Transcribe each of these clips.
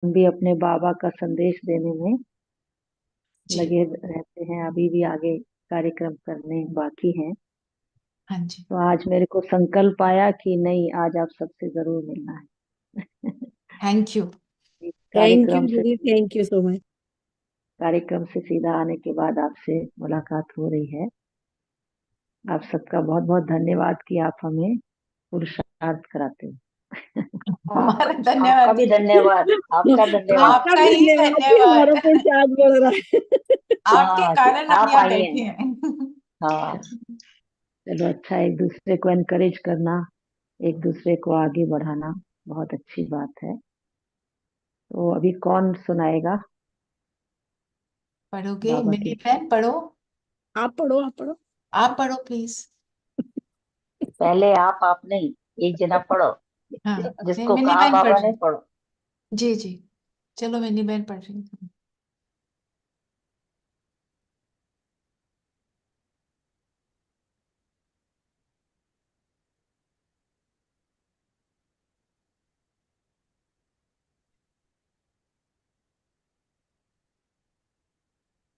हम भी अपने बाबा का संदेश देने में जी। लगे रहते हैं। अभी भी आगे कार्यक्रम करने बाकी हैं। हाँ जी। तो आज मेरे को संकल्प आया कि नहीं, आज आप सबसे जरूर मिलना है। Thank you. इस थैंक यू कार्यक्रम से दीदी, थैंक यू सो मच। कार्यक्रम से सीधा आने के बाद आपसे मुलाकात हो रही है। आप सबका बहुत बहुत धन्यवाद कि आप हमें पुरुषार्थ कराते हो। हमारा आपका धन्यवाद भी दीदी। धन्यवाद, आपका धन्यवाद। आपका आपका ही धन्यवाद कि हमारा धन्यवाद। पुरुषार्थ बढ़ रहा है। आपके हाँ कि कारण हम आप यहाँ आई हैं। बैठे हैं। हाँ। चलो अच्छा, एक दूसरे को एनकरेज करना, एक दूसरे को आगे बढ़ाना बहुत अच्छी बात है। तो अभी कौन सुनाएगा? पढ़ोगे बाबा की। मेरी बहन, पढ़ो। आप पढ़ो, आप पढ़ो। आप पढ़ो प्लीज। पहले आप नहीं, एक जना पढ़ो, हाँ, नहीं जिसको मिनी कहा बहन पढ़ बाबा रही। ने पढ़ो। जी जी। चलो मिनी बहन पढ़ रही हूँ।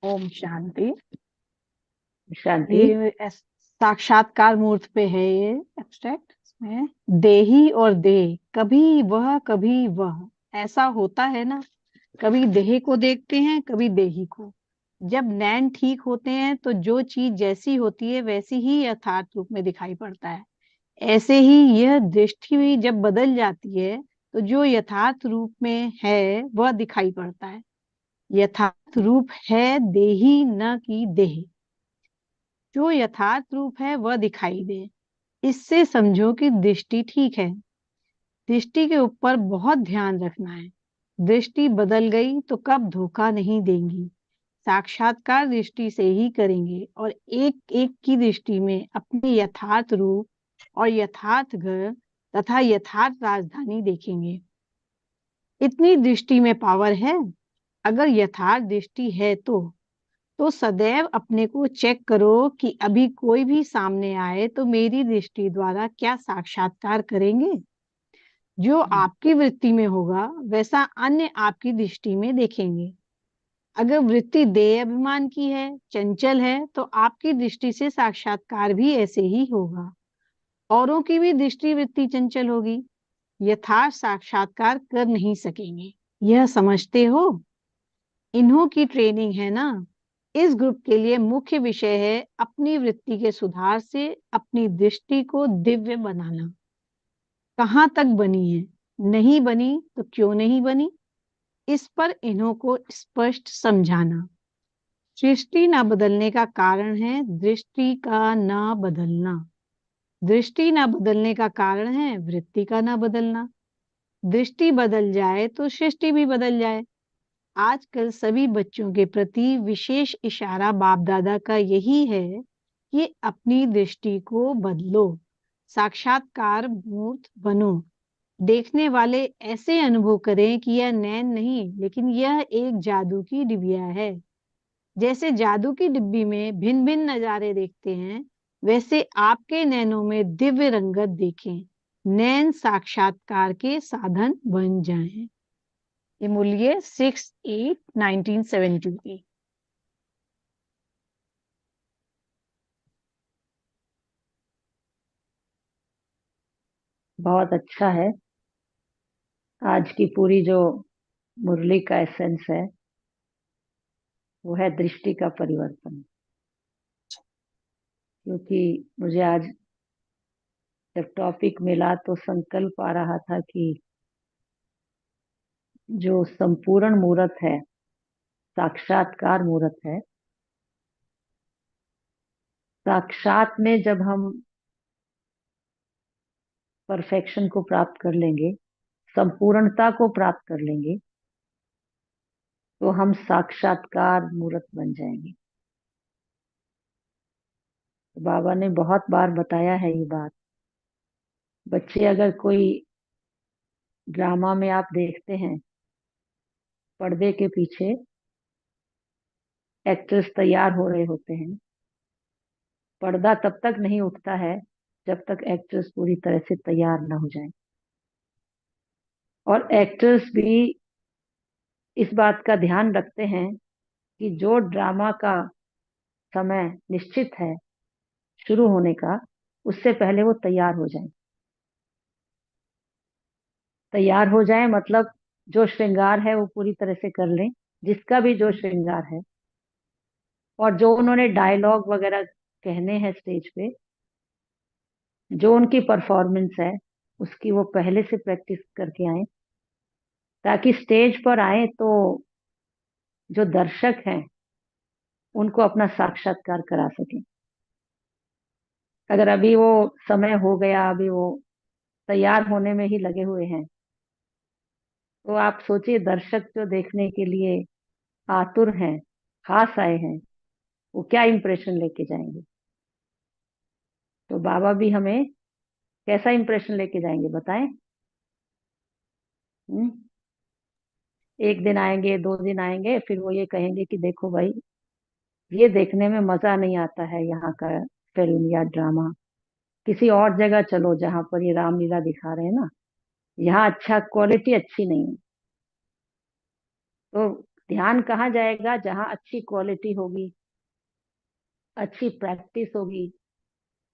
ओम शांति। शांति। ये साक्षात्कार मूर्त पे है ये एब्स्ट्रैक्ट में। देही और देह, कभी वह कभी वह, ऐसा होता है ना। कभी देह को देखते हैं, कभी देही को। जब नैन ठीक होते हैं तो जो चीज जैसी होती है वैसी ही यथार्थ रूप में दिखाई पड़ता है। ऐसे ही यह दृष्टि भी जब बदल जाती है तो जो यथार्थ रूप में है वह दिखाई पड़ता है। यथार्थ रूप है देही, न कि देह। जो यथार्थ रूप है वह दिखाई दे, इससे समझो कि दृष्टि ठीक है। दृष्टि के ऊपर बहुत ध्यान रखना है। दृष्टि बदल गई तो कब धोखा नहीं देंगी। साक्षात्कार दृष्टि से ही करेंगे और एक एक की दृष्टि में अपने यथार्थ रूप और यथार्थ घर तथा यथार्थ राजधानी देखेंगे। इतनी दृष्टि में पावर है। अगर यथार्थ दृष्टि है तो सदैव अपने को चेक करो कि अभी कोई भी सामने आए तो मेरी दृष्टि द्वारा क्या साक्षात्कार करेंगे। जो आपकी वृत्ति में होगा वैसा अन्य आपकी दृष्टि में देखेंगे। अगर वृत्ति देह अभिमान की है, चंचल है, तो आपकी दृष्टि से साक्षात्कार भी ऐसे ही होगा। औरों की भी दृष्टि वृत्ति चंचल होगी, यथार्थ साक्षात्कार कर नहीं सकेंगे। यह समझते हो? इन्हों की ट्रेनिंग है ना। इस ग्रुप के लिए मुख्य विषय है अपनी वृत्ति के सुधार से अपनी दृष्टि को दिव्य बनाना। कहाँ तक बनी है, नहीं बनी तो क्यों नहीं बनी, इस पर इन्हों को स्पष्ट समझाना। सृष्टि न बदलने का कारण है दृष्टि का न बदलना। दृष्टि न बदलने का कारण है वृत्ति का न बदलना। दृष्टि बदल जाए तो सृष्टि भी बदल जाए। आजकल सभी बच्चों के प्रति विशेष इशारा बाप दादा का यही है कि अपनी दृष्टि को बदलो, साक्षात्कार मूर्त बनो। देखने वाले ऐसे अनुभव करें कि यह नैन नहीं लेकिन यह एक जादू की डिबिया है। जैसे जादू की डिब्बी में भिन्न भिन्न नजारे देखते हैं, वैसे आपके नैनों में दिव्य रंगत देखें। नैन साक्षात्कार के साधन बन जाएं। ये मूल्य 6/8/1970 की। बहुत अच्छा है। आज की पूरी जो मुरली का एसेंस है वो है दृष्टि का परिवर्तन। क्योंकि मुझे आज जब टॉपिक मिला तो संकल्प आ रहा था कि जो संपूर्ण मूर्त है, साक्षात्कार मूर्त है, साक्षात में जब हम परफेक्शन को प्राप्त कर लेंगे, संपूर्णता को प्राप्त कर लेंगे, तो हम साक्षात्कार मूर्त बन जाएंगे। तो बाबा ने बहुत बार बताया है ये बात। बच्चे अगर कोई ड्रामा में आप देखते हैं, पर्दे के पीछे एक्टर्स तैयार हो रहे होते हैं। पर्दा तब तक नहीं उठता है जब तक एक्टर्स पूरी तरह से तैयार ना हो जाए। और एक्टर्स भी इस बात का ध्यान रखते हैं कि जो ड्रामा का समय निश्चित है शुरू होने का, उससे पहले वो तैयार हो जाए। तैयार हो जाए मतलब जो श्रृंगार है वो पूरी तरह से कर लें, जिसका भी जो श्रृंगार है, और जो उन्होंने डायलॉग वगैरह कहने हैं स्टेज पे, जो उनकी परफॉर्मेंस है उसकी वो पहले से प्रैक्टिस करके आए, ताकि स्टेज पर आए तो जो दर्शक हैं उनको अपना साक्षात्कार करा सकें। अगर अभी वो समय हो गया, अभी वो तैयार होने में ही लगे हुए हैं, तो आप सोचिए दर्शक जो देखने के लिए आतुर हैं, खास आए हैं, वो क्या इंप्रेशन लेके जाएंगे। तो बाबा भी हमें कैसा इंप्रेशन लेके जाएंगे बताएं। हम्म? एक दिन आएंगे, 2 दिन आएंगे, फिर वो ये कहेंगे कि देखो भाई, ये देखने में मजा नहीं आता है यहाँ का फिल्म या ड्रामा, किसी और जगह चलो जहां पर ये रामलीला दिखा रहे हैं ना, यहाँ अच्छा क्वालिटी अच्छी नहीं है। तो ध्यान कहाँ जाएगा? जहाँ अच्छी क्वालिटी होगी, अच्छी प्रैक्टिस होगी,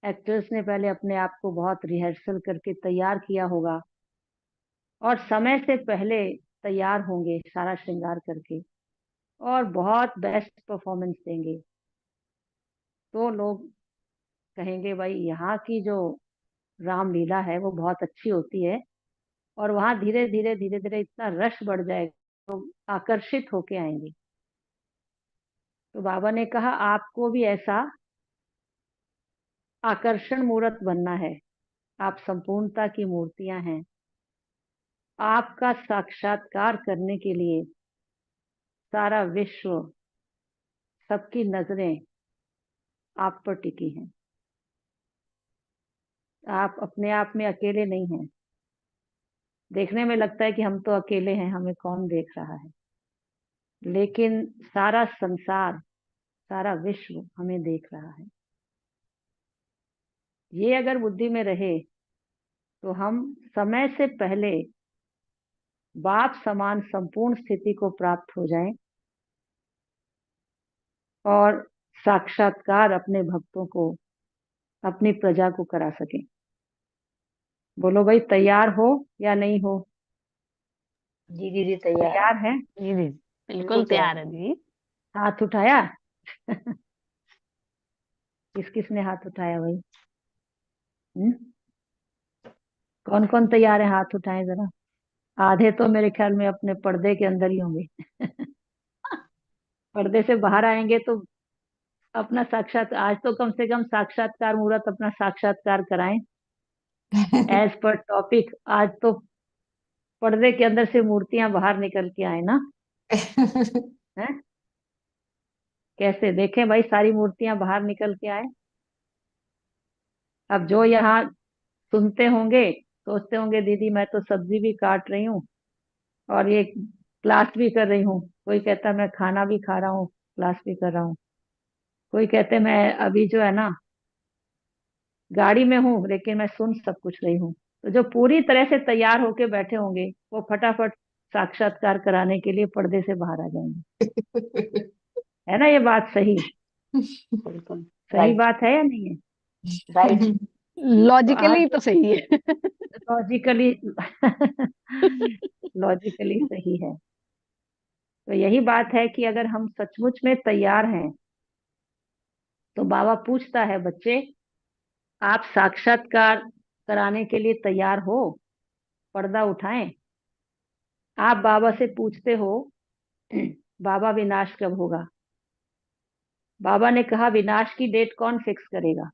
एक्टर्स ने पहले अपने आप को बहुत रिहर्सल करके तैयार किया होगा, और समय से पहले तैयार होंगे सारा श्रृंगार करके, और बहुत बेस्ट परफॉर्मेंस देंगे। तो लोग कहेंगे भाई यहाँ की जो रामलीला है वो बहुत अच्छी होती है, और वहां धीरे धीरे धीरे धीरे इतना रश बढ़ जाएगा, तो आकर्षित होके आएंगे। तो बाबा ने कहा आपको भी ऐसा आकर्षण मूर्त बनना है। आप संपूर्णता की मूर्तियां हैं। आपका साक्षात्कार करने के लिए सारा विश्व, सबकी नजरें आप पर टिकी हैं। आप अपने आप में अकेले नहीं हैं। देखने में लगता है कि हम तो अकेले हैं, हमें कौन देख रहा है, लेकिन सारा संसार, सारा विश्व हमें देख रहा है। ये अगर बुद्धि में रहे तो हम समय से पहले बाप समान संपूर्ण स्थिति को प्राप्त हो जाएं, और साक्षात्कार अपने भक्तों को, अपनी प्रजा को करा सकें। बोलो भाई, तैयार हो या नहीं हो? जी दीदी तैयार है। तैयार है? जी दीदी, बिल्कुल बिल्कुल तैयार तैयार है दीदी। हाथ उठाया? किस किस ने हाथ उठाया भाई? हम्म? कौन कौन तैयार है? हाथ उठाएं जरा। आधे तो मेरे ख्याल में अपने पर्दे के अंदर ही होंगे। पर्दे से बाहर आएंगे तो अपना साक्षात, आज तो कम से कम साक्षात्कार मुहूर्त अपना साक्षात्कार कराएं। एज पर टॉपिक, आज तो पर्दे के अंदर से मूर्तियां बाहर निकल के आए ना। हैं? कैसे देखें भाई, सारी मूर्तियां बाहर निकल के आए। अब जो यहाँ सुनते होंगे, सोचते होंगे दीदी मैं तो सब्जी भी काट रही हूँ और ये क्लास भी कर रही हूँ। कोई कहता मैं खाना भी खा रहा हूँ, क्लास भी कर रहा हूँ। कोई कहते मैं अभी जो है ना गाड़ी में हूँ, लेकिन मैं सुन सब कुछ रही हूँ। तो जो पूरी तरह से तैयार होके बैठे होंगे वो फटाफट साक्षात्कार कराने के लिए पर्दे से बाहर आ जाएंगे। है ना ये बात सही? बिल्कुल सही राइट। बात है या नहीं है? राइट। तो आज लॉजिकली तो सही है। लॉजिकली लॉजिकली सही है। तो यही बात है कि अगर हम सचमुच में तैयार हैं, तो बाबा पूछता है बच्चे, आप साक्षात्कार कराने के लिए तैयार हो? पर्दा उठाएं। आप बाबा से पूछते हो बाबा विनाश कब होगा? बाबा ने कहा विनाश की डेट कौन फिक्स करेगा?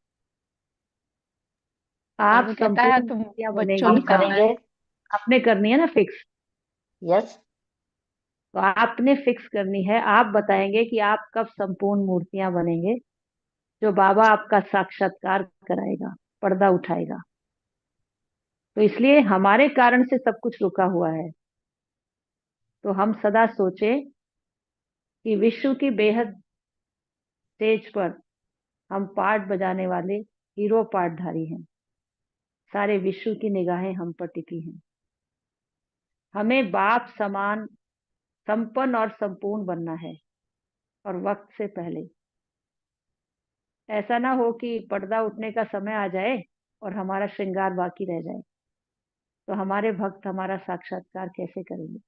आप बाबा कहता है संपूर्ण तुम मूर्तियां बच्चों हम बनेंगी। की तरह। करेंगे। आपने करनी है ना फिक्स। यस। तो आपने फिक्स करनी है। आप बताएंगे कि आप कब संपूर्ण मूर्तियां बनेंगे, जो बाबा आपका साक्षात्कार कराएगा, पर्दा उठाएगा। तो इसलिए हमारे कारण से सब कुछ रुका हुआ है। तो हम सदा सोचे कि विश्व की बेहद स्टेज पर हम पार्ट बजाने वाले हीरो पार्टधारी हैं। सारे विश्व की निगाहें हम पर टिकी हैं। हमें बाप समान संपन्न और संपूर्ण बनना है, और वक्त से पहले। ऐसा ना हो कि पर्दा उठने का समय आ जाए और हमारा श्रृंगार बाकी रह जाए, तो हमारे भक्त हमारा साक्षात्कार कैसे करेंगे।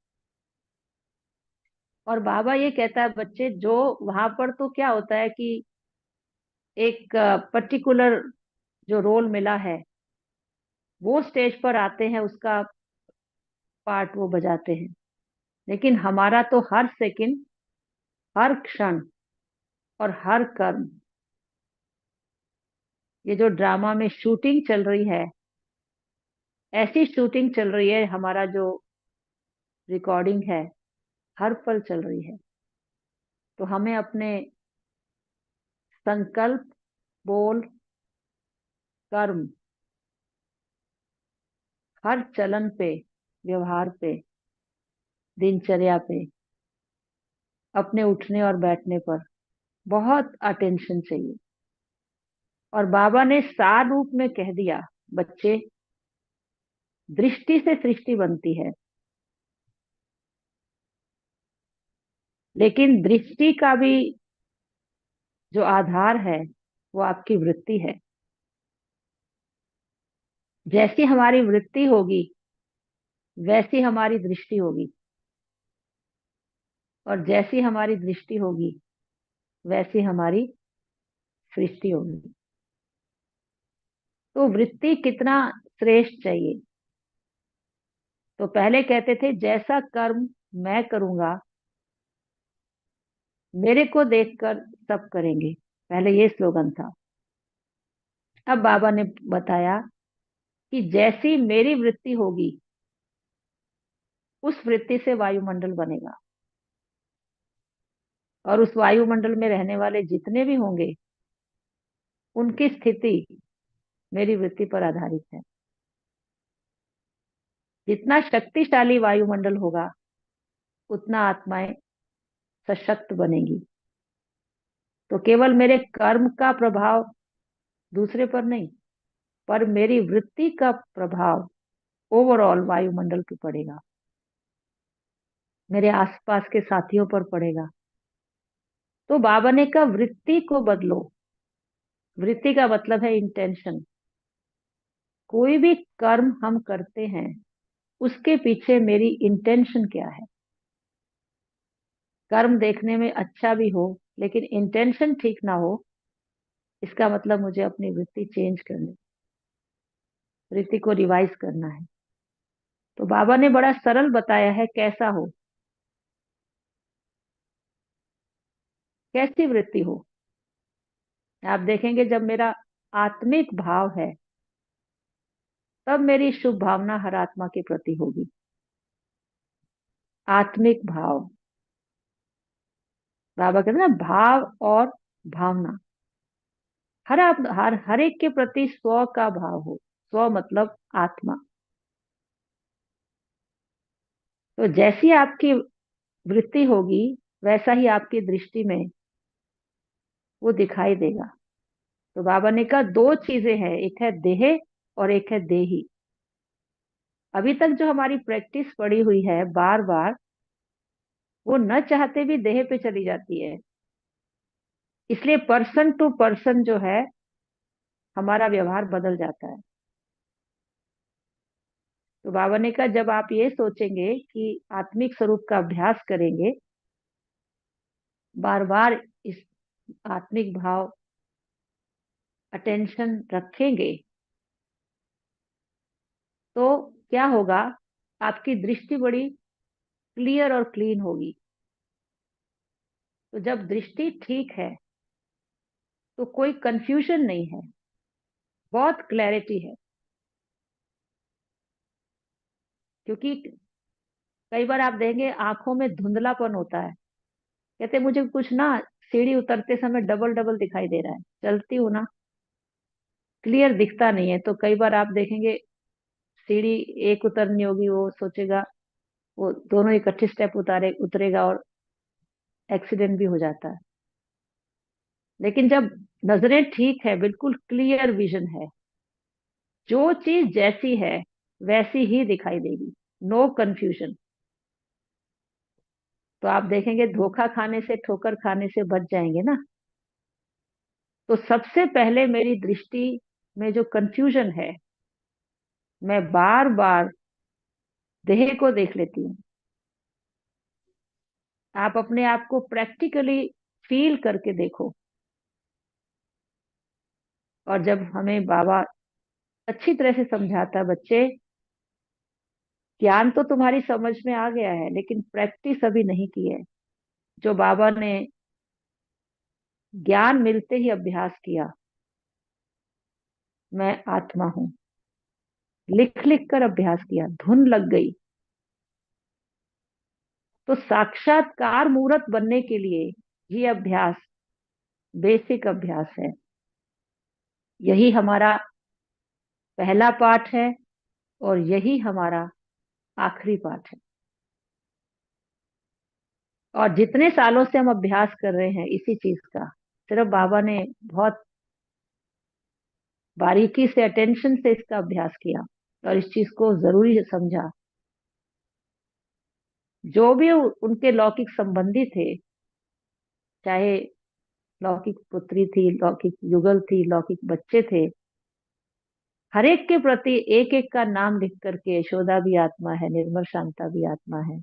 और बाबा ये कहता है बच्चे, जो वहां पर तो क्या होता है कि एक पर्टिकुलर जो रोल मिला है वो स्टेज पर आते हैं, उसका पार्ट वो बजाते हैं। लेकिन हमारा तो हर सेकंड, हर क्षण और हर कर्म, ये जो ड्रामा में शूटिंग चल रही है, ऐसी शूटिंग चल रही है, हमारा जो रिकॉर्डिंग है हर पल चल रही है। तो हमें अपने संकल्प, बोल, कर्म, हर चलन पे, व्यवहार पे, दिनचर्या पे, अपने उठने और बैठने पर बहुत अटेंशन चाहिए। और बाबा ने सार रूप में कह दिया, बच्चे, दृष्टि से सृष्टि बनती है, लेकिन दृष्टि का भी जो आधार है वो आपकी वृत्ति है। जैसी हमारी वृत्ति होगी वैसी हमारी दृष्टि होगी, और जैसी हमारी दृष्टि होगी वैसी हमारी सृष्टि होगी। तो वृत्ति कितना श्रेष्ठ चाहिए। तो पहले कहते थे जैसा कर्म मैं करूंगा मेरे को देखकर सब करेंगे, पहले ये स्लोगन था। अब बाबा ने बताया कि जैसी मेरी वृत्ति होगी उस वृत्ति से वायुमंडल बनेगा, और उस वायुमंडल में रहने वाले जितने भी होंगे उनकी स्थिति मेरी वृत्ति पर आधारित है। जितना शक्तिशाली वायुमंडल होगा उतना आत्माएं सशक्त बनेगी। तो केवल मेरे कर्म का प्रभाव दूसरे पर नहीं, पर मेरी वृत्ति का प्रभाव ओवरऑल वायुमंडल पे पड़ेगा, मेरे आसपास के साथियों पर पड़ेगा। तो बाबा ने कहा वृत्ति को बदलो। वृत्ति का मतलब है इंटेंशन। कोई भी कर्म हम करते हैं उसके पीछे मेरी इंटेंशन क्या है। कर्म देखने में अच्छा भी हो लेकिन इंटेंशन ठीक ना हो, इसका मतलब मुझे अपनी वृत्ति चेंज करनी, वृत्ति को रिवाइज करना है। तो बाबा ने बड़ा सरल बताया है कैसा हो, कैसी वृत्ति हो। आप देखेंगे जब मेरा आत्मिक भाव है तब मेरी शुभ भावना हर आत्मा के प्रति होगी। आत्मिक भाव, बाबा कहते हैं ना, भाव और भावना, हर एक के प्रति स्व का भाव हो। स्व मतलब आत्मा। तो जैसी आपकी वृत्ति होगी वैसा ही आपकी दृष्टि में वो दिखाई देगा। तो बाबा ने कहा दो चीजें हैं, एक है देह और एक है देही। अभी तक जो हमारी प्रैक्टिस पड़ी हुई है बार बार, वो न चाहते भी देह पे चली जाती है। इसलिए पर्सन टू पर्सन जो है हमारा व्यवहार बदल जाता है। तो बाबा ने कहा जब आप ये सोचेंगे कि आत्मिक स्वरूप का अभ्यास करेंगे, बार बार इस आत्मिक भाव, अटेंशन रखेंगे, तो क्या होगा, आपकी दृष्टि बड़ी क्लियर और क्लीन होगी। तो जब दृष्टि ठीक है तो कोई कंफ्यूजन नहीं है, बहुत क्लैरिटी है। क्योंकि कई बार आप देंगे आंखों में धुंधलापन होता है, कहते मुझे कुछ ना सीढ़ी उतरते समय डबल डबल दिखाई दे रहा है, चलती हूँ ना क्लियर दिखता नहीं है। तो कई बार आप देखेंगे सीढ़ी एक उतरनी होगी, वो सोचेगा वो दोनों इकट्ठे स्टेप उतरेगा और एक्सीडेंट भी हो जाता है। लेकिन जब नजरें ठीक है, बिल्कुल क्लियर विजन है, जो चीज जैसी है वैसी ही दिखाई देगी, नो कंफ्यूजन। तो आप देखेंगे धोखा खाने से, ठोकर खाने से बच जाएंगे ना। तो सबसे पहले मेरी दृष्टि में जो कंफ्यूजन है, मैं बार बार देह को देख लेती हूँ। आप अपने आप को प्रैक्टिकली फील करके देखो। और जब हमें बाबा अच्छी तरह से समझाता, बच्चे ज्ञान तो तुम्हारी समझ में आ गया है, लेकिन प्रैक्टिस अभी नहीं की है। जो बाबा ने ज्ञान मिलते ही अभ्यास किया, मैं आत्मा हूं, लिख लिख कर अभ्यास किया, धुन लग गई। तो साक्षात्कार मूर्त बनने के लिए ये अभ्यास बेसिक अभ्यास है। यही हमारा पहला पाठ है और यही हमारा आखिरी पाठ है। और जितने सालों से हम अभ्यास कर रहे हैं इसी चीज का, सिर्फ बाबा ने बहुत बारीकी से, अटेंशन से इसका अभ्यास किया और इस चीज को जरूरी समझा। जो भी उनके लौकिक संबंधी थे, चाहे लौकिक पुत्री थी, लौकिक युगल थी, लौकिक बच्चे थे, हर एक के प्रति एक एक का नाम लिख करके, यशोदा भी आत्मा है, निर्मल शांता भी आत्मा है,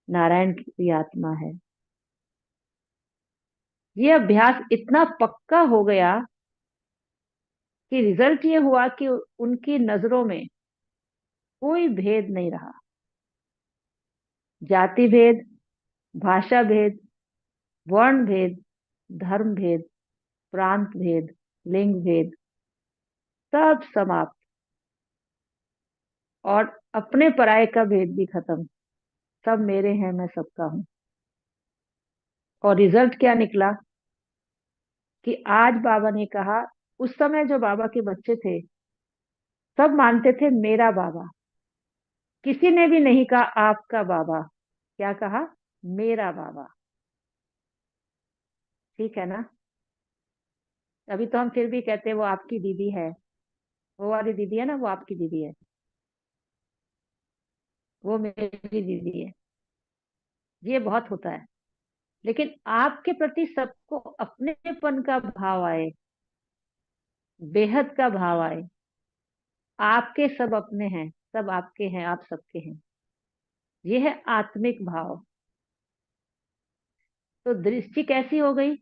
नारायण की भी आत्मा है। ये अभ्यास इतना पक्का हो गया कि रिजल्ट ये हुआ कि उनकी नजरों में कोई भेद नहीं रहा। जाति भेद, भाषा भेद, वर्ण भेद, धर्म भेद, प्रांत भेद, लिंग भेद, सब समाप्त। और अपने पराये का भेद भी खत्म। सब मेरे हैं, मैं सबका हूं। और रिजल्ट क्या निकला कि आज बाबा ने कहा, उस समय जो बाबा के बच्चे थे सब मानते थे मेरा बाबा, किसी ने भी नहीं कहा आपका बाबा। क्या कहा? मेरा बाबा। ठीक है ना? अभी तो हम फिर भी कहते हैं वो आपकी दीदी है, वो वाली दीदी है ना, वो आपकी दीदी है, वो मेरी दीदी है। ये बहुत होता है। लेकिन आपके प्रति सबको अपनेपन का भाव आए, बेहद का भाव आए, आपके सब अपने हैं, सब आपके हैं, आप सबके हैं, ये है आत्मिक भाव। तो दृष्टि कैसी हो गई?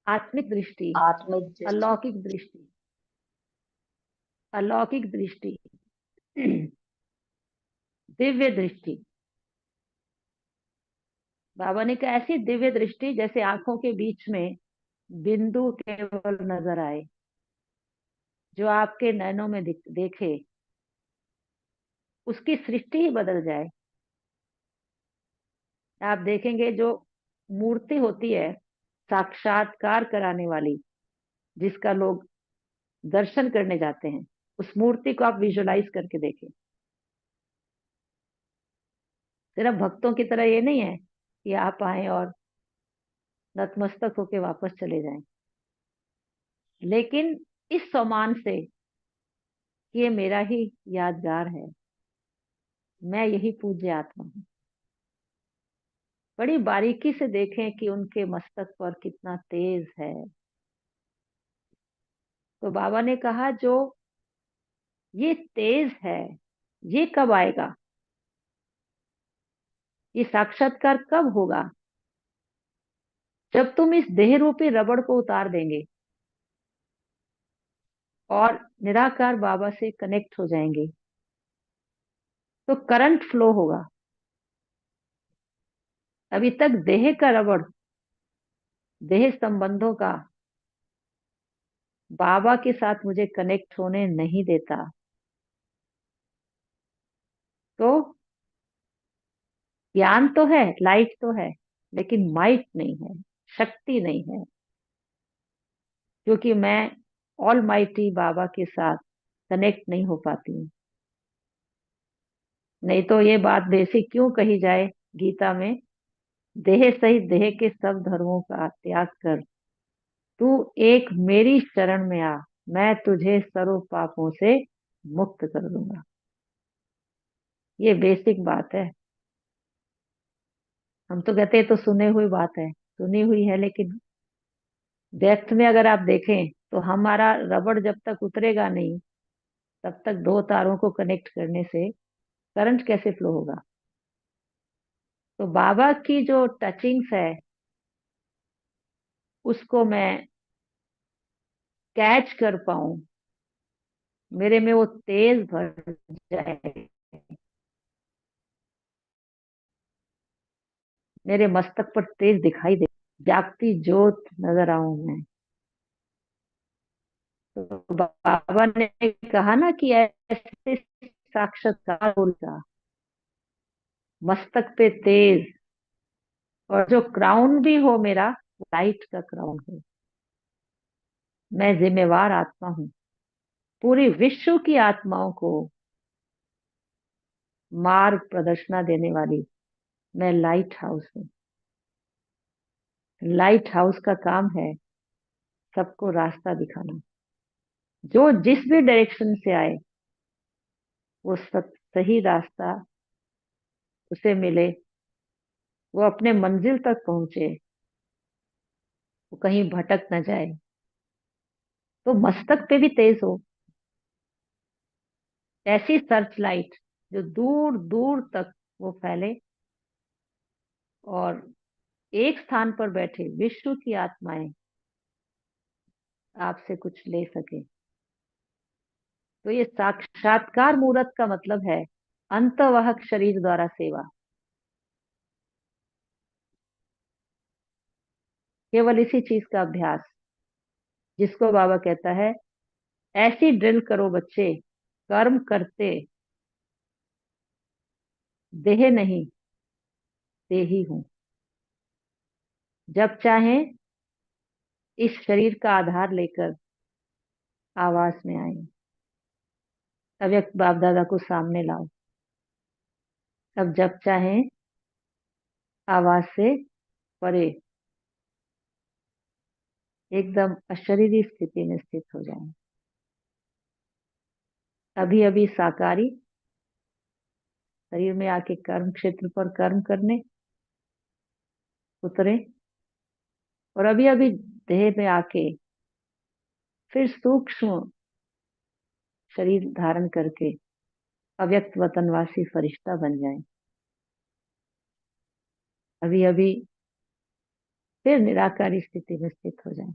आत्मिक दृष्टि, आत्मिक दृष्टि। अलौकिक दृष्टि, अलौकिक दृष्टि, दिव्य दृष्टि। बाबा ने कहा ऐसी दिव्य दृष्टि जैसे आंखों के बीच में बिंदु केवल नजर आए, जो आपके नैनों में देखे, उसकी सृष्टि ही बदल जाए। आप देखेंगे जो मूर्ति होती है साक्षात्कार कराने वाली, जिसका लोग दर्शन करने जाते हैं, उस मूर्ति को आप विजुलाइज करके देखें। सिर्फ भक्तों की तरह ये नहीं है कि आप आए और नतमस्तक होके वापस चले जाएं, लेकिन इस सम्मान से कि ये मेरा ही यादगार है, मैं यही पूज्य आत्मा हूँ। बड़ी बारीकी से देखें कि उनके मस्तक पर कितना तेज है। तो बाबा ने कहा जो ये तेज है, ये कब आएगा? ये साक्षात्कार कब होगा? जब तुम इस देह रूपी रबड़ को उतार देंगे और निराकार बाबा से कनेक्ट हो जाएंगे, तो करंट फ्लो होगा। अभी तक देह का रबड़, देह संबंधों का बाबा के साथ मुझे कनेक्ट होने नहीं देता। तो ज्ञान तो है, लाइट तो है, लेकिन माइट नहीं है, शक्ति नहीं है, क्योंकि मैं ऑल माइटी बाबा के साथ कनेक्ट नहीं हो पाती हूँ। नहीं तो ये बात बेसिक क्यों कही जाए गीता में, देह सहित देह के सब धर्मों का त्याग कर, तू एक मेरी शरण में आ, मैं तुझे सर्व पापों से मुक्त कर दूंगा। ये बेसिक बात है। हम तो कहते हैं तो सुने हुई बात है, सुनी हुई है, लेकिन डेप्थ में अगर आप देखें तो हमारा रबड़ जब तक उतरेगा नहीं, तब तक दो तारों को कनेक्ट करने से करंट कैसे फ्लो होगा। तो बाबा की जो टचिंग्स है उसको मैं कैच कर पाऊं, मेरे में वो तेज भर जाए, मेरे मस्तक पर तेज दिखाई दे, जागती ज्योत नजर आऊं मैं। तो बाबा ने कहा ना कि ऐसे साक्षात्कार होगा, मस्तक पे तेज, और जो क्राउन भी हो मेरा, वो लाइट का क्राउन हो। मैं जिम्मेवार आत्मा हूँ, पूरी विश्व की आत्माओं को मार्ग प्रदर्शना देने वाली मैं लाइट हाउस हूँ। लाइट हाउस का काम है सबको रास्ता दिखाना। जो जिस भी डायरेक्शन से आए वो सब सही रास्ता उसे मिले, वो अपने मंजिल तक पहुंचे, वो कहीं भटक न जाए। तो मस्तक पे भी तेज हो, ऐसी सर्च लाइट जो दूर दूर तक वो फैले, और एक स्थान पर बैठे विश्व की आत्माएं आपसे कुछ ले सके। तो ये साक्षात्कार मूर्त का मतलब है अंतवाहक शरीर द्वारा सेवा। केवल इसी चीज का अभ्यास, जिसको बाबा कहता है ऐसी ड्रिल करो बच्चे, कर्म करते देह नहीं, देही हूं। जब चाहें इस शरीर का आधार लेकर आवाज में आए, अव्यक्त बाप दादा को सामने लाओ। अब जब चाहें आवाज से परे एकदम अशरीरी स्थिति में स्थित हो जाएं। अभी अभी साकारी शरीर में आके कर्म क्षेत्र पर कर्म करने उतरे, और अभी अभी देह में आके फिर सूक्ष्म शरीर धारण करके अव्यक्त वतनवासी फरिश्ता बन जाएं। अभी अभी फिर निराकारी स्थिति में स्थित हो जाएं।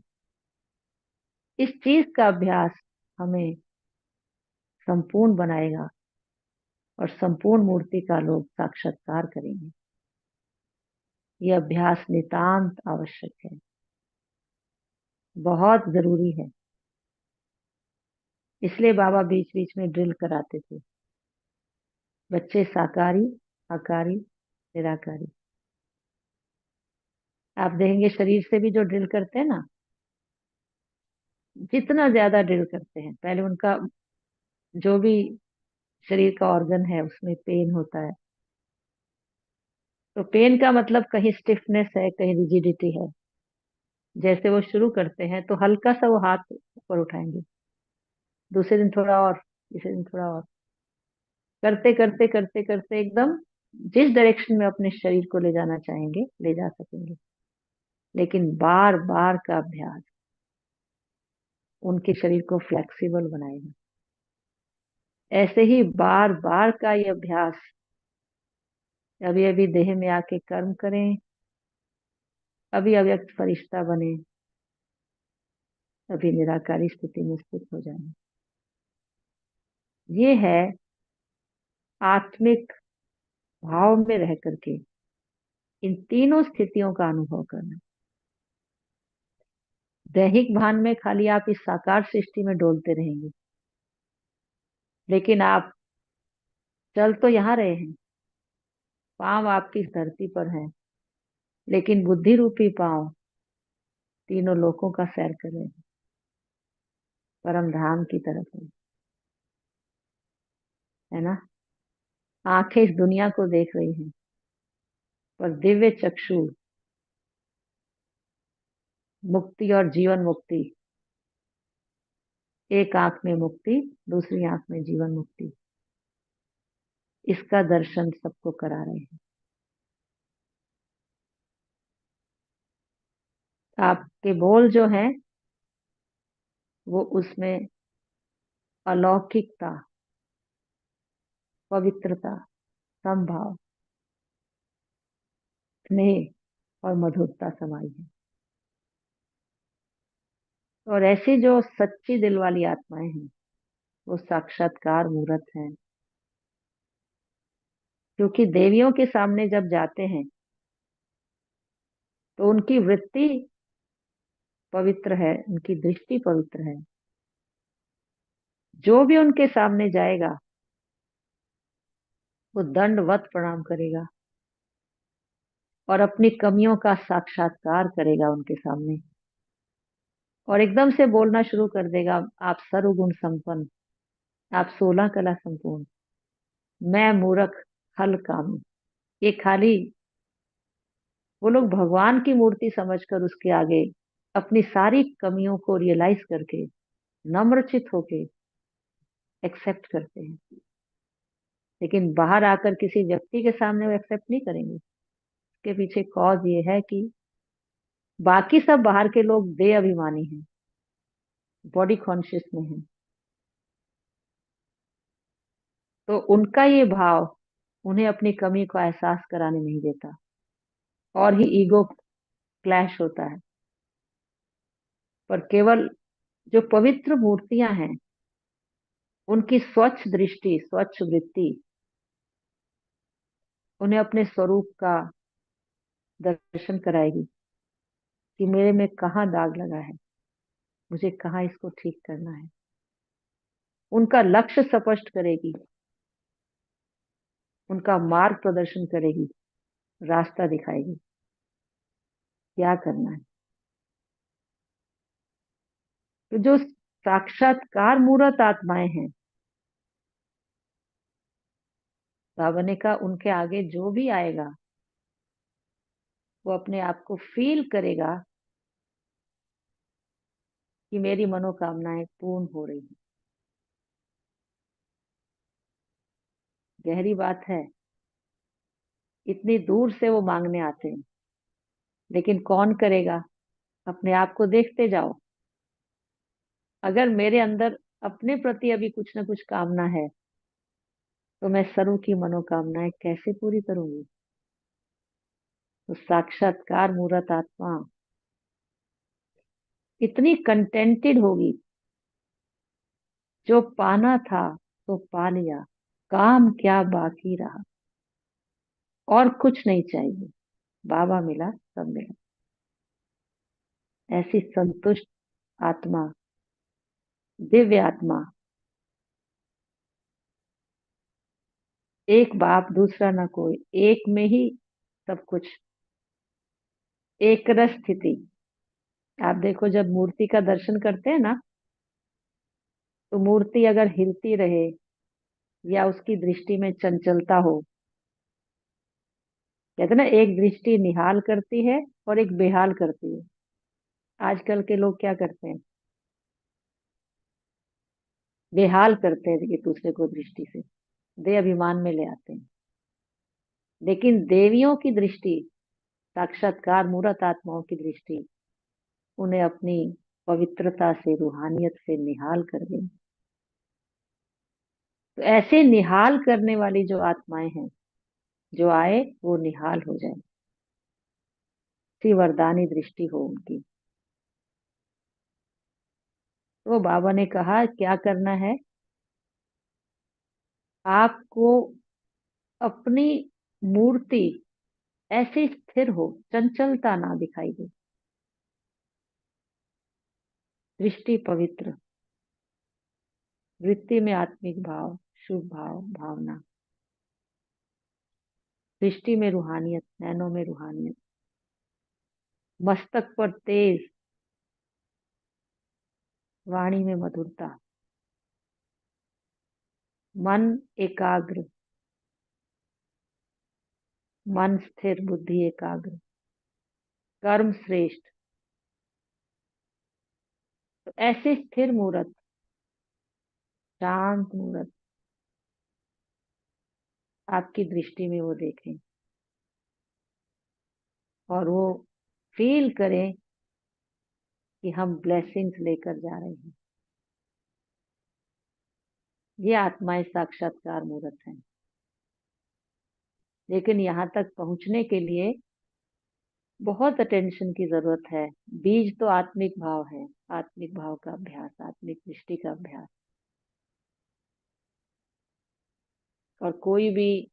इस चीज का अभ्यास हमें संपूर्ण बनाएगा, और संपूर्ण मूर्ति का लोग साक्षात्कार करेंगे। यह अभ्यास नितांत आवश्यक है, बहुत जरूरी है। इसलिए बाबा बीच बीच में ड्रिल कराते थे, बच्चे साकारी, आकारी, निराकारी। आप देखेंगे शरीर से भी जो ड्रिल करते हैं ना, जितना ज्यादा ड्रिल करते हैं, पहले उनका जो भी शरीर का ऑर्गन है उसमें पेन होता है। तो पेन का मतलब कहीं स्टिफनेस है, कहीं रिजिडिटी है। जैसे वो शुरू करते हैं तो हल्का सा वो हाथ ऊपर उठाएंगे, दूसरे दिन थोड़ा और, तीसरे दिन थोड़ा और, करते करते करते करते एकदम जिस डायरेक्शन में अपने शरीर को ले जाना चाहेंगे ले जा सकेंगे। लेकिन बार बार का अभ्यास उनके शरीर को फ्लेक्सिबल बनाएगा। ऐसे ही बार बार का ये अभ्यास, अभी अभी देह में आके कर्म करें, अभी अव्यक्त फरिश्ता बने, अभी निराकारी स्थिति में स्थित हो जाए। ये है आत्मिक भाव में रह करके इन तीनों स्थितियों का अनुभव करना। दैहिक भान में खाली आप इस साकार सृष्टि में डोलते रहेंगे, लेकिन आप चल तो यहाँ रहे हैं, पांव आपकी इस धरती पर हैं, लेकिन बुद्धि रूपी पांव तीनों लोकों का सैर कर रहे हैं, परम धाम की तरफ है ना। आंखें इस दुनिया को देख रही हैं, पर दिव्य चक्षु मुक्ति और जीवन मुक्ति, एक आंख में मुक्ति, दूसरी आंख में जीवन मुक्ति, इसका दर्शन सबको करा रहे हैं। आपके बोल जो हैं वो उसमें अलौकिकता, पवित्रता, समभाव, स्नेह और मधुरता समाई है। और ऐसी जो सच्ची दिल वाली आत्माएं हैं वो साक्षात्कार मूर्त हैं, क्योंकि देवियों के सामने जब जाते हैं तो उनकी वृत्ति पवित्र है, उनकी दृष्टि पवित्र है। जो भी उनके सामने जाएगा वो दंडवत प्रणाम करेगा और अपनी कमियों का साक्षात्कार करेगा उनके सामने, और एकदम से बोलना शुरू कर देगा, आप सर्वगुण संपन्न, आप 16 कला संपूर्ण, मैं मूर्ख हल कामी। ये खाली वो लोग भगवान की मूर्ति समझकर उसके आगे अपनी सारी कमियों को रियलाइज करके नम्रचित होके एक्सेप्ट करते हैं, लेकिन बाहर आकर किसी व्यक्ति के सामने वो एक्सेप्ट नहीं करेंगे। इसके पीछे कॉज ये है कि बाकी सब बाहर के लोग देह अभिमानी हैं, बॉडी कॉन्शियस में हैं, तो उनका ये भाव उन्हें अपनी कमी को एहसास कराने नहीं देता और ही ईगो क्लैश होता है। पर केवल जो पवित्र मूर्तियां हैं उनकी स्वच्छ दृष्टि, स्वच्छ वृत्ति उन्हें अपने स्वरूप का दर्शन कराएगी कि मेरे में कहाँ दाग लगा है, मुझे कहाँ इसको ठीक करना है। उनका लक्ष्य स्पष्ट करेगी, उनका मार्ग प्रदर्शन करेगी, रास्ता दिखाएगी क्या करना है। तो जो साक्षात्कार मूर्त आत्माएं हैं, बाबा ने कहा उनके आगे जो भी आएगा वो अपने आप को फील करेगा कि मेरी मनोकामनाएं पूर्ण हो रही हैं। गहरी बात है, इतनी दूर से वो मांगने आते हैं, लेकिन कौन करेगा? अपने आप को देखते जाओ। अगर मेरे अंदर अपने प्रति अभी कुछ ना कुछ कामना है तो मैं सर्व की मनोकामनाएं कैसे पूरी करूंगी? तो साक्षात्कार मूर्त आत्मा इतनी कंटेंटेड होगी, जो पाना था तो पा लिया, काम क्या बाकी रहा, और कुछ नहीं चाहिए, बाबा मिला सब मिला। ऐसी संतुष्ट आत्मा, दिव्य आत्मा, एक बाप दूसरा ना कोई, एक में ही सब कुछ, एक रस स्थिति। आप देखो जब मूर्ति का दर्शन करते हैं ना, तो मूर्ति अगर हिलती रहे या उसकी दृष्टि में चंचलता हो, कहते ना एक दृष्टि निहाल करती है और एक बेहाल करती है। आजकल के लोग क्या करते हैं? बेहाल करते हैं एक दूसरे को दृष्टि से, दे अभिमान में ले आते हैं। लेकिन देवियों की दृष्टि, साक्षात्कार मूर्त आत्माओं की दृष्टि उन्हें अपनी पवित्रता से, रूहानियत से निहाल कर गई। तो ऐसे निहाल करने वाली जो आत्माएं हैं, जो आए वो निहाल हो जाए, सी वरदानी दृष्टि हो उनकी। तो बाबा ने कहा क्या करना है? आपको अपनी मूर्ति ऐसी स्थिर हो, चंचलता ना दिखाई दे, दृष्टि पवित्र, वृत्ति में आत्मिक भाव, शुभ भाव, भावना, दृष्टि में रूहानियत, नैनों में रूहानियत, मस्तक पर तेज, वाणी में मधुरता, मन एकाग्र, मन स्थिर, बुद्धि एकाग्र, कर्म श्रेष्ठ। तो ऐसे स्थिर मूर्त, शांत मूर्त आपकी दृष्टि में वो देखें और वो फील करें कि हम ब्लेसिंग्स लेकर जा रहे हैं। ये आत्माएं साक्षात्कार मूर्त हैं। लेकिन यहाँ तक पहुंचने के लिए बहुत अटेंशन की जरूरत है। बीज तो आत्मिक भाव है, आत्मिक भाव का अभ्यास, आत्मिक दृष्टि का अभ्यास। और कोई भी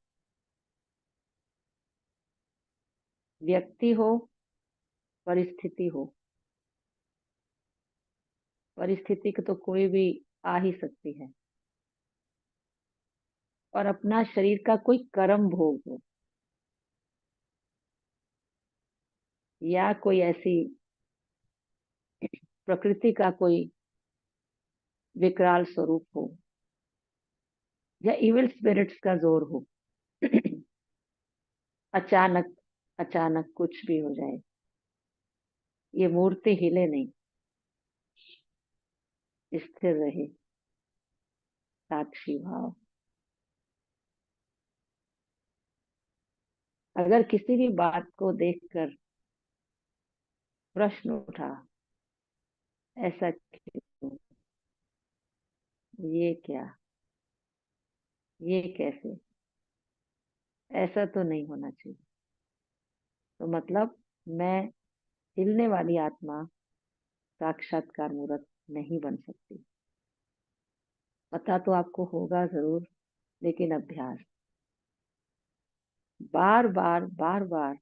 व्यक्ति हो, परिस्थिति हो, परिस्थिति को तो कोई भी आ ही सकती है, और अपना शरीर का कोई कर्म भोग हो या कोई ऐसी प्रकृति का कोई विकराल स्वरूप हो या इविल स्पिरिट्स का जोर हो, अचानक अचानक कुछ भी हो जाए, ये मूर्ति हिले नहीं, स्थिर रहे, साक्षी भाव। अगर किसी भी बात को देखकर प्रश्न उठा, ऐसा क्यों, ये क्या, ये कैसे, ऐसा तो नहीं होना चाहिए, तो मतलब मैं हिलने वाली आत्मा साक्षात्कार मूर्त नहीं बन सकती। पता तो आपको होगा जरूर, लेकिन अभ्यास, बार बार बार बार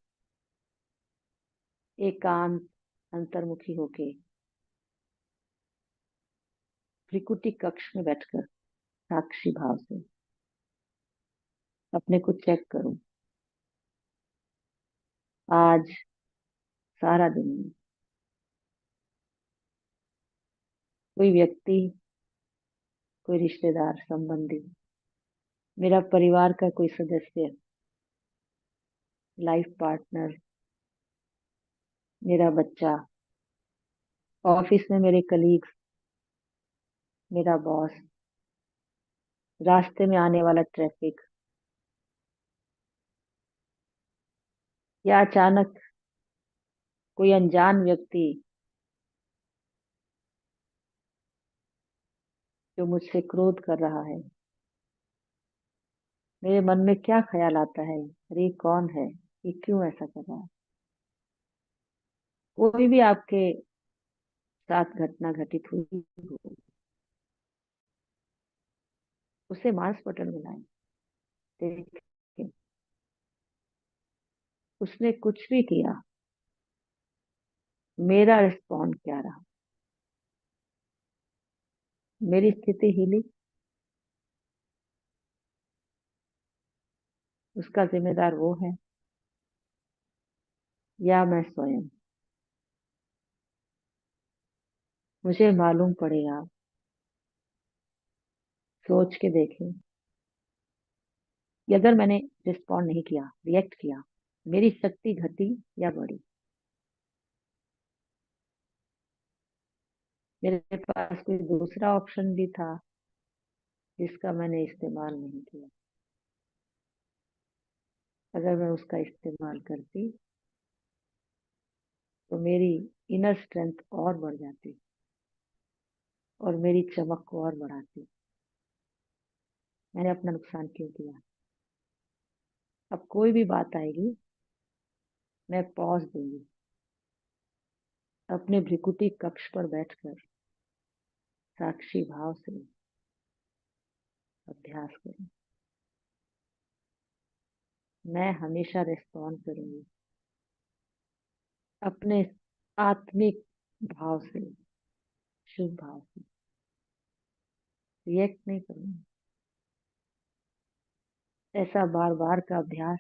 एकांत अंतर्मुखी होके त्रिकुटी कक्ष में बैठकर साक्षी भाव से अपने को चेक करूं, आज सारा दिन में कोई व्यक्ति, कोई रिश्तेदार, संबंधी, मेरा परिवार का कोई सदस्य, लाइफ पार्टनर, मेरा बच्चा, ऑफिस में मेरे कलीग्स, मेरा बॉस, रास्ते में आने वाला ट्रैफिक, या अचानक कोई अनजान व्यक्ति जो मुझसे क्रोध कर रहा है, मेरे मन में क्या ख्याल आता है, अरे ये कौन है, ये क्यों ऐसा कर रहा है। कोई भी आपके साथ घटना घटित हुई हो, उसे मांस पटल मिलाएं, देखें उसने कुछ भी किया, मेरा रिस्पॉन्ड क्या रहा, मेरी स्थिति हिली, उसका जिम्मेदार वो है या मैं स्वयं। मुझे मालूम पड़ेगा, सोच के देखें कि अगर मैंने रिस्पॉन्ड नहीं किया, रिएक्ट किया, मेरी शक्ति घटी या बढ़ी। मेरे पास कोई दूसरा ऑप्शन भी था जिसका मैंने इस्तेमाल नहीं किया। अगर मैं उसका इस्तेमाल करती तो मेरी इनर स्ट्रेंथ और बढ़ जाती और मेरी चमक को और बढ़ाती। मैंने अपना नुकसान क्यों किया। अब कोई भी बात आएगी, मैं पॉज दूंगी, अपने भ्रिकुटी कक्ष पर बैठकर साक्षी भाव से अभ्यास करूं। मैं हमेशा रिस्पॉन्ड करूंगी अपने आत्मिक भाव से, शुभ भाव से, रिएक्ट नहीं करूंगी। ऐसा बार बार का अभ्यास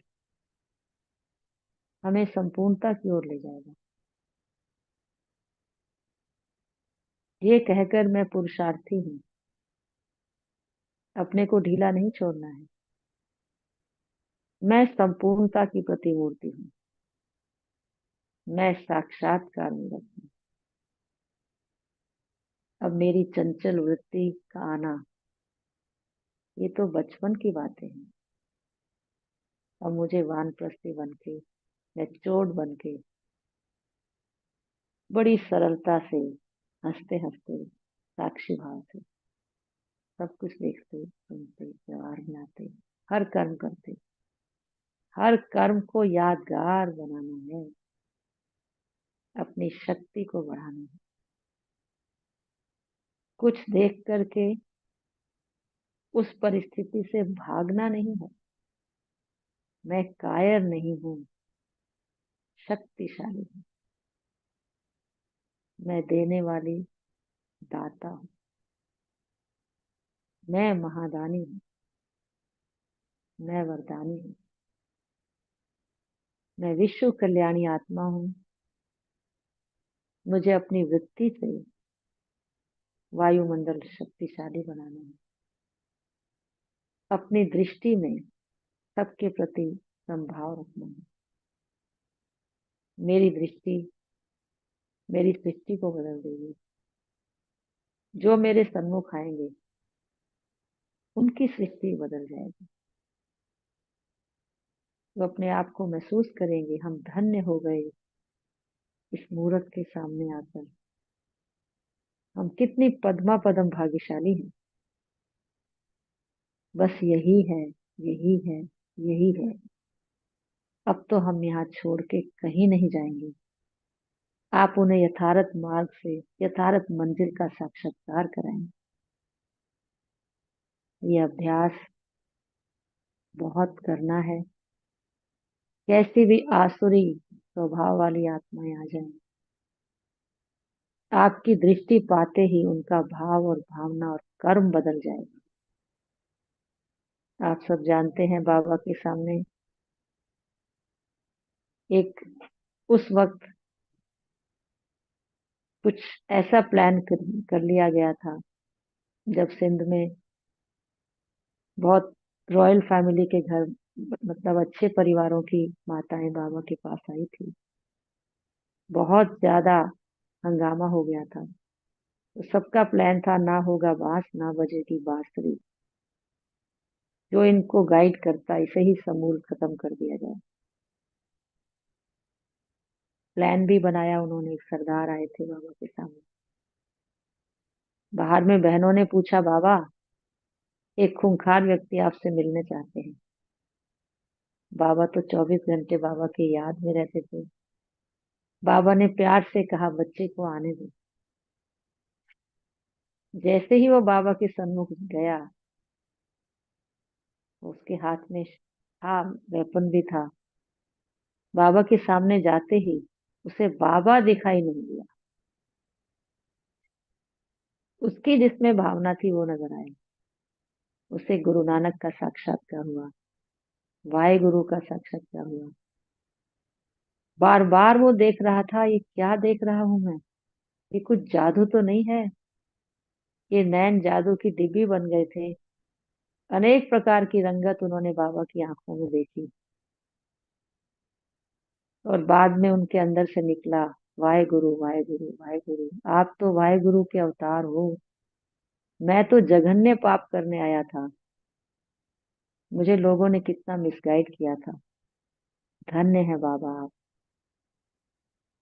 हमें संपूर्णता की ओर ले जाएगा। ये कहकर मैं पुरुषार्थी हूँ, अपने को ढीला नहीं छोड़ना है। मैं संपूर्णता की प्रतिमूर्ति हूँ, मैं साक्षात्कार मूर्त हूँ। अब मेरी चंचल वृत्ति का आना, ये तो बचपन की बातें हैं। अब मुझे वानप्रस्थी बन के, मैं चोट बन के, बड़ी सरलता से हंसते हंसते साक्षी भाव से सब कुछ देखते सुनते व्यवहार में आते, हर कर्म करते। हर कर्म को यादगार बनाना है, अपनी शक्ति को बढ़ाना है। कुछ देख करके उस परिस्थिति से भागना नहीं है। मैं कायर नहीं हूं, शक्तिशाली हूं। मैं देने वाली दाता हूं। मैं महादानी हूं। मैं वरदानी हूं। मैं विश्व कल्याणी आत्मा हूं। मुझे अपनी वृत्ति से वायुमंडल शक्तिशाली बनाना है। अपनी दृष्टि में सबके प्रति समभाव रखना है। मेरी दृष्टि मेरी सृष्टि को बदल देगी। जो मेरे सन्मुख आएंगे उनकी सृष्टि बदल जाएगी। वो अपने आप को महसूस करेंगे, हम धन्य हो गए इस मूर्त के सामने आकर। हम कितनी पद्मा पदम भाग्यशाली हैं। बस यही है, यही है, यही है। अब तो हम यहाँ छोड़ के कहीं नहीं जाएंगे। आप उन्हें यथार्थ मार्ग से यथार्थ मंजिल का साक्षात्कार कराएंगे। ये अभ्यास बहुत करना है। कैसी भी आसुरी स्वभाव वाली आत्माएं आ जाएं, आपकी दृष्टि पाते ही उनका भाव और भावना और कर्म बदल जाएगा। आप सब जानते हैं बाबा के सामने एक उस वक्त कुछ ऐसा प्लान कर लिया गया था जब सिंध में बहुत रॉयल फैमिली के घर, मतलब अच्छे परिवारों की माताएं बाबा के पास आई थी। बहुत ज्यादा हंगामा हो गया था। तो सबका प्लान था, ना होगा बांस ना बजेगी बांसुरी। जो इनको गाइड करता इसे ही समूल खत्म कर दिया जाए। प्लान भी बनाया उन्होंने। एक सरदार आए थे बाबा के सामने। बाहर में बहनों ने पूछा, बाबा एक खूंखार व्यक्ति आपसे मिलने चाहते हैं। बाबा तो 24 घंटे बाबा की याद में रहते थे। बाबा ने प्यार से कहा, बच्चे को आने दो। जैसे ही वो बाबा के सन्मुख गया, उसके हाथ में था, वेपन भी था। बाबा के सामने जाते ही उसे बाबा दिखाई नहीं दिया। उसकी जिसमें भावना थी वो नजर आए। उसे गुरु नानक का साक्षात्कार हुआ, वाहे गुरु का साक्षात्कार हुआ। बार बार वो देख रहा था, ये क्या देख रहा हूं मैं? ये कुछ जादू तो नहीं है? ये नैन जादू की डिब्बी बन गए थे। अनेक प्रकार की रंगत उन्होंने बाबा की आंखों में देखी। और बाद में उनके अंदर से निकला, वाहे गुरु वाहे गुरु वाहे गुरु। आप तो वाहे गुरु के अवतार हो। मैं तो जघन्य पाप करने आया था। मुझे लोगों ने कितना मिसगाइड किया था। धन्य है बाबा आप।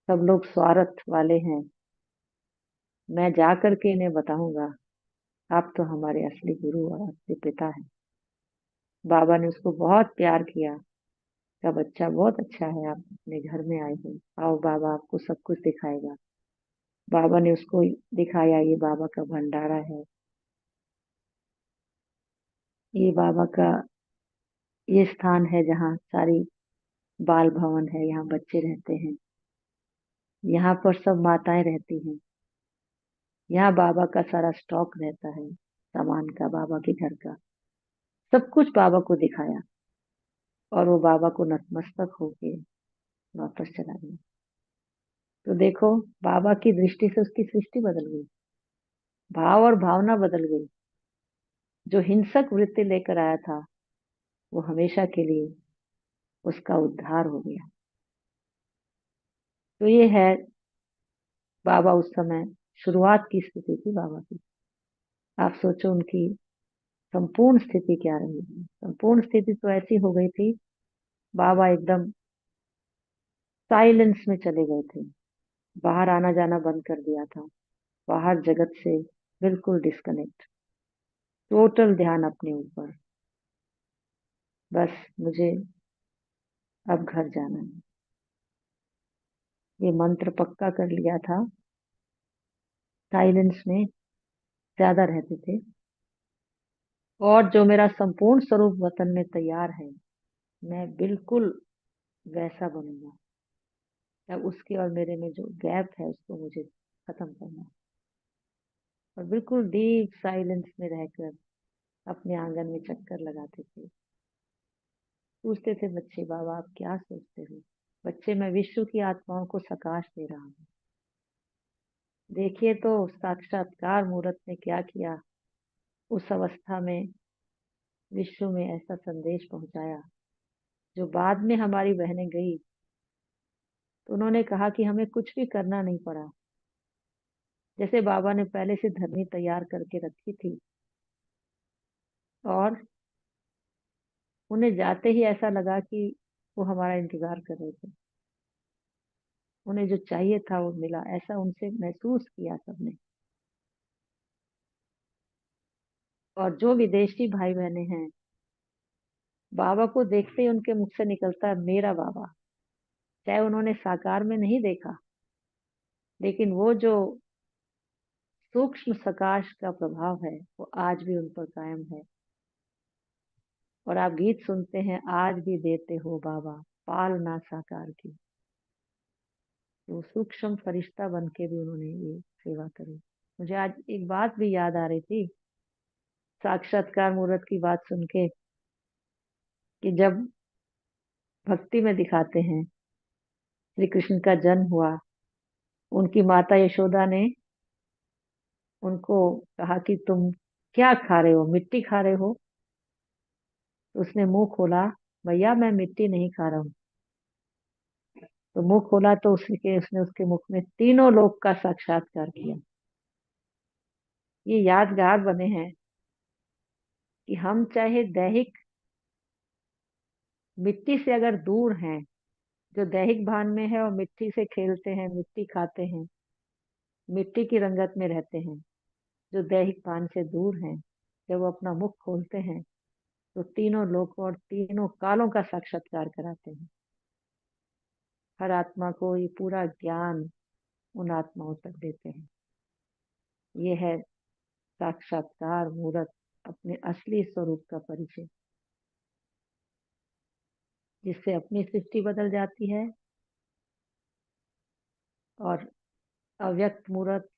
सब लोग स्वार्थ वाले हैं। मैं जा करके इन्हें बताऊंगा, आप तो हमारे असली गुरु और असली पिता हैं। बाबा ने उसको बहुत प्यार किया। का बच्चा बहुत अच्छा है, आप अपने घर में आए हो, आओ बाबा आपको सब कुछ दिखाएगा। बाबा ने उसको दिखाया, ये बाबा का भंडारा है। ये बाबा का ये स्थान है जहाँ सारी बाल भवन है, यहाँ बच्चे रहते हैं। यहाँ पर सब माताएं रहती हैं। यहाँ बाबा का सारा स्टॉक रहता है, सामान का, बाबा के घर का। सब कुछ बाबा को दिखाया और वो बाबा को नतमस्तक होके वापस चला गया। तो देखो, बाबा की दृष्टि से उसकी सृष्टि बदल गई। भाव और भावना बदल गई। जो हिंसक वृत्ति लेकर आया था वो हमेशा के लिए उसका उद्धार हो गया। तो ये है बाबा उस समय, शुरुआत की स्थिति थी बाबा की। आप सोचो उनकी संपूर्ण स्थिति क्या रही है। संपूर्ण स्थिति तो ऐसी हो गई थी, बाबा एकदम साइलेंस में चले गए थे। बाहर आना जाना बंद कर दिया था। बाहर जगत से बिल्कुल डिस्कनेक्ट, टोटल ध्यान अपने ऊपर। बस मुझे अब घर जाना है। ये मंत्र पक्का कर लिया था। साइलेंस में ज्यादा रहते थे, और जो मेरा संपूर्ण स्वरूप वतन में तैयार है, मैं बिल्कुल वैसा बनूंगा। अब उसके और मेरे में जो गैप है उसको मुझे खत्म करना है। और बिल्कुल डीप साइलेंस में रहकर अपने आंगन में चक्कर लगाते थे। पूछते थे बच्चे, बाबा आप क्या सोचते हो? बच्चे, मैं विश्व की आत्माओं को सकाश दे रहा हूँ। देखिए तो साक्षात्कार मूर्त ने क्या किया। उस अवस्था में विश्व में ऐसा संदेश पहुंचाया, जो बाद में हमारी बहनें गई तो उन्होंने कहा कि हमें कुछ भी करना नहीं पड़ा। जैसे बाबा ने पहले से धरनी तैयार करके रखी थी, और उन्हें जाते ही ऐसा लगा कि वो हमारा इंतजार कर रहे थे। उन्हें जो चाहिए था वो मिला, ऐसा उनसे महसूस किया सबने। और जो विदेशी भाई बहने हैं, बाबा को देखते ही उनके मुख से निकलता है मेरा बाबा। चाहे उन्होंने साकार में नहीं देखा, लेकिन वो जो सूक्ष्म प्रकाश का प्रभाव है वो आज भी उन पर कायम है। और आप गीत सुनते हैं, आज भी देते हो बाबा पालना साकार की। तो सूक्ष्म फरिश्ता बन के भी उन्होंने ये सेवा करी। मुझे आज एक बात भी याद आ रही थी साक्षात्कार मूर्त की बात सुन के, कि जब भक्ति में दिखाते हैं श्री कृष्ण का जन्म हुआ, उनकी माता यशोदा ने उनको कहा कि तुम क्या खा रहे हो, मिट्टी खा रहे हो? तो उसने मुंह खोला, भैया मैं मिट्टी नहीं खा रहा हूँ। तो मुंह खोला तो उसने उसके मुख में तीनों लोक का साक्षात्कार किया। ये यादगार बने हैं कि हम चाहे दैहिक मिट्टी से अगर दूर हैं, जो दैहिक भान में है और मिट्टी से खेलते हैं, मिट्टी खाते हैं, मिट्टी की रंगत में रहते हैं, जो दैहिक भान से दूर हैं, जब वो अपना मुख खोलते हैं तो तीनों लोक और तीनों कालों का साक्षात्कार कराते हैं। हर आत्मा को ये पूरा ज्ञान उन आत्माओं तक देते हैं। ये है साक्षात्कार मूर्त, अपने असली स्वरूप का परिचय, जिससे अपनी सृष्टि बदल जाती है और अव्यक्त मूर्त,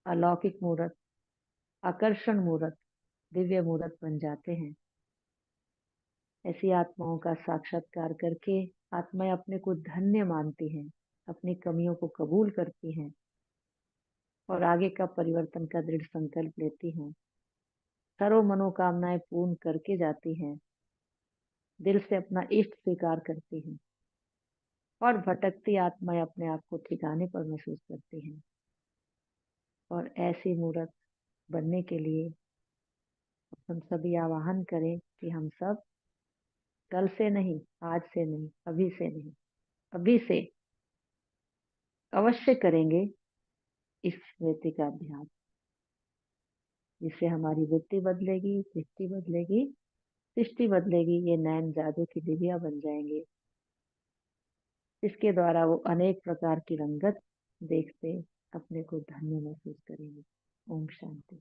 अलौकिक मूर्त, आकर्षण मूर्त, दिव्य मूर्त बन जाते हैं। ऐसी आत्माओं का साक्षात्कार करके आत्माएं अपने को धन्य मानती हैं, अपनी कमियों को कबूल करती हैं और आगे का परिवर्तन का दृढ़ संकल्प लेती हैं। सर्व मनोकामनाएं पूर्ण करके जाती हैं, दिल से अपना इष्ट स्वीकार करती हैं, और भटकती आत्माएं अपने आप को ठिकाने पर महसूस करती हैं। और ऐसी मूर्त बनने के लिए हम सभी आवाहन करें कि हम सब कल से नहीं, आज से नहीं, अभी से नहीं, अभी से अवश्य करेंगे इस स्मृति का अभ्यास, जिससे हमारी वृत्ति बदलेगी, सृष्टि बदलेगी, सृष्टि बदलेगी। ये नैन जादू की दिव्या बन जाएंगे, इसके द्वारा वो अनेक प्रकार की रंगत देखते अपने को धन्य महसूस करेंगे। ओम शांति।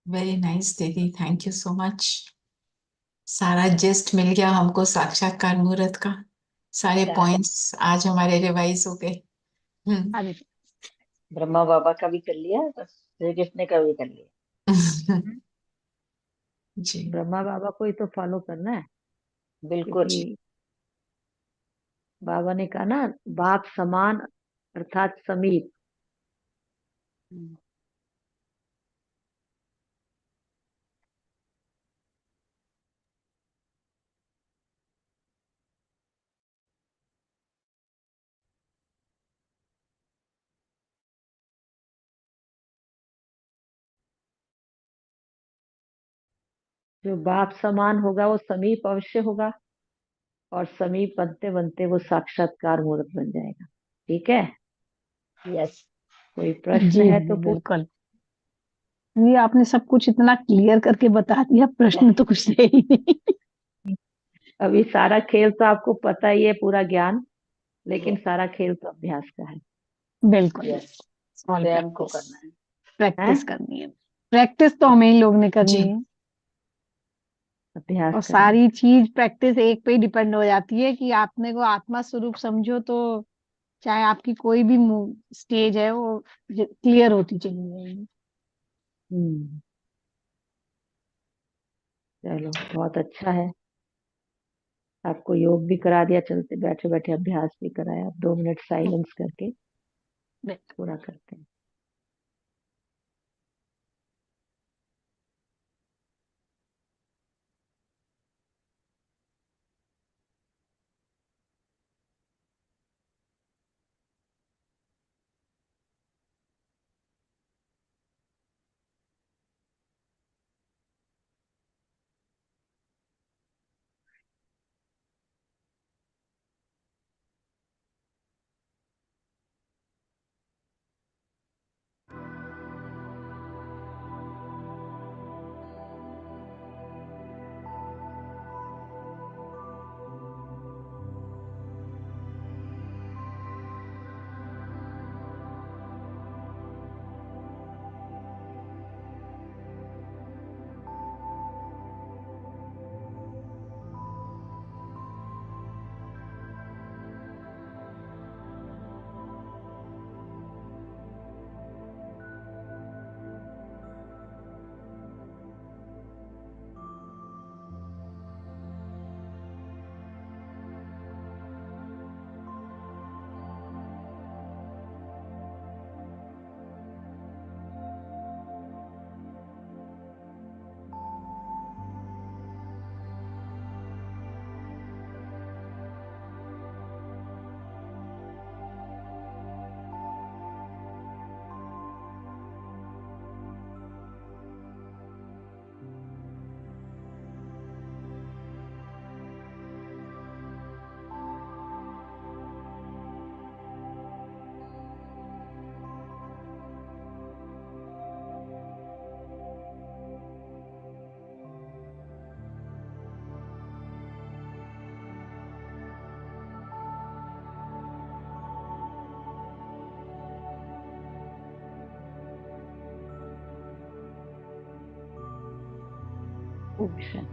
वेरी नाइस दीदी, थैंक यू सो मच। सारा जिस्ट मिल गया हमको साक्षात्कार मुहूर्त का। सारे पॉइंट्स आज हमारे रिवाइज हो गए। हाँ जी। ब्रह्मा बाबा का भी कर लिया, बस श्री कृष्ण का भी कर लिया। जी। ब्रह्मा बाबा को ही तो फॉलो करना है, बिल्कुल। क्योंकि बाबा ने कहा ना, बाप समान अर्थात समीप। जो बाप समान होगा वो समीप अवश्य होगा। और समीप बनते बनते वो साक्षात्कार मूर्त बन जाएगा। ठीक है? यस। कोई जी प्रश्न है जी तो पूछ। बिल्कुल। ये आपने सब कुछ इतना क्लियर करके बता दिया, प्रश्न तो कुछ है ही नहीं। अभी सारा खेल तो आपको पता ही है, पूरा ज्ञान, लेकिन यस। सारा खेल तो अभ्यास का है। बिल्कुल यस, बिल्कुल। स्मॉल स्वयं को प्रैक्टिस, करना है। प्रैक्टिस हैं? करनी है। प्रैक्टिस तो हमें ही लोग ने जी। करनी है। अभ्यास और करना है। सारी चीज प्रैक्टिस एक पे ही डिपेंड हो जाती है कि आपने को आत्मा स्वरूप समझो, तो चाहे आपकी कोई भी स्टेज है वो क्लियर होती चली जाएगी। हम्म। चलो, बहुत अच्छा है। आपको योग भी करा दिया, चलते बैठे बैठे अभ्यास भी कराया। अब 2 मिनट साइलेंस करके पूरा करते हैं। ओम शांति।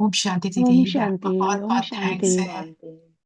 ओम शांति ओम दीदी, शांति। बहुत ओम बहुत शांति। थैंक्स है। शांति।